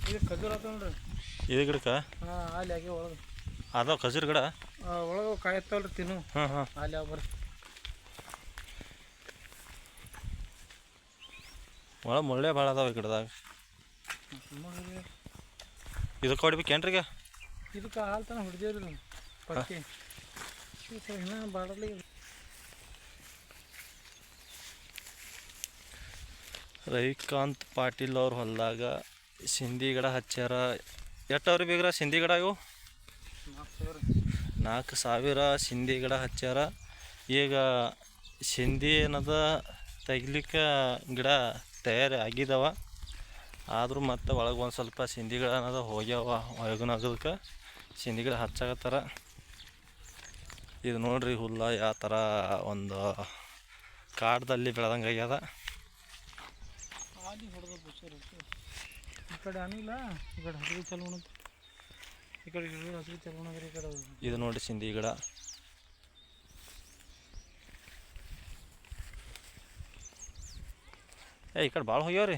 ಇದು ಖಜೂರ್ ಆತ ನೋಡ್ರಿ. ಇದು ಗಿಡಕ್ಕೆ ಅಲ್ಲಿ ಆಗಿ ಒಳಗೆ ಅದಾವ ಖಜೂರ್ ಗಿಡ ಒಳಗೆ ಕಾಯತ್ತಲ್ರಿ ತಿನ್ನು. ಅಲ್ಲಿ ಯಾವ ಬರ್ರಿ ಒಳಗೆ ಮುಳ್ಳೆ ಭಾಳ ಅದಾವ ಈ ಗಿಡದಾಗ. ಇದಕ್ಕೆ ಹೊಡಿಬೇಕೇನ್ರಿ ಈಗ? ಇದಕ್ಕೆ ಹಾಲು ತನ ಹೊಡೆದೇವ್ರಿ ಪಕ್ಕಿ ಇನ್ನೂ ಬಾಡಲಿ. ರವಿಕಾಂತ್ ಪಾಟೀಲ್ ಅವ್ರ ಹೊಲದಾಗ ಸಿಂಧಿ ಗಿಡ ಹಚ್ಚಾರ. ಎಷ್ಟವ್ರಿ ಬೀಗ್ರ ಸಿಂಧಿ ಗಿಡ ಇವು? 4,000 ಸಿಂಧಿ ಗಿಡ ಹಚ್ಚಾರ. ಈಗ ಸಿಂಧಿ ಏನದ ತೆಗಿಲಿಕ್ಕೆ ಗಿಡ ತಯಾರಿ ಆಗಿದ್ದಾವ. ಆದರೂ ಮತ್ತೆ ಒಳಗೆ ಒಂದು ಸ್ವಲ್ಪ ಸಿಂಧಿ ಗಿಡ ಅನ್ನೋದು ಹೋಗ್ಯಾವ. ಒಳಗನಗೋದಕ್ಕೆ ಸಿಂಧಿ ಗಿಡ ಹಚ್ಚಾಕತ್ತಾರ. ಇದು ನೋಡ್ರಿ ಹುಲ್ಲ ಯಾವ ಥರ ಒಂದು ಕಾಡ್ದಲ್ಲಿ ಬೆಳೆದಂಗೆ ಆಗ್ಯದ. ಈ ಕಡೆ ಅನಿಲ್ಲ, ಈ ಕಡೆ ಹಸಿರು ಚಲೋ ಉಣತ್, ಈ ಕಡೆ ಹಸಿರು ಚಲೋ ಉಣದ್ರಿ. ಈ ಕಡೆ ಇದು ನೋಡ್ರಿ ಸಿಂಧಿ ಗಿಡ. ಈ ಕಡೆ ಭಾಳ ಹೋಗ್ಯಾವ್ರಿ.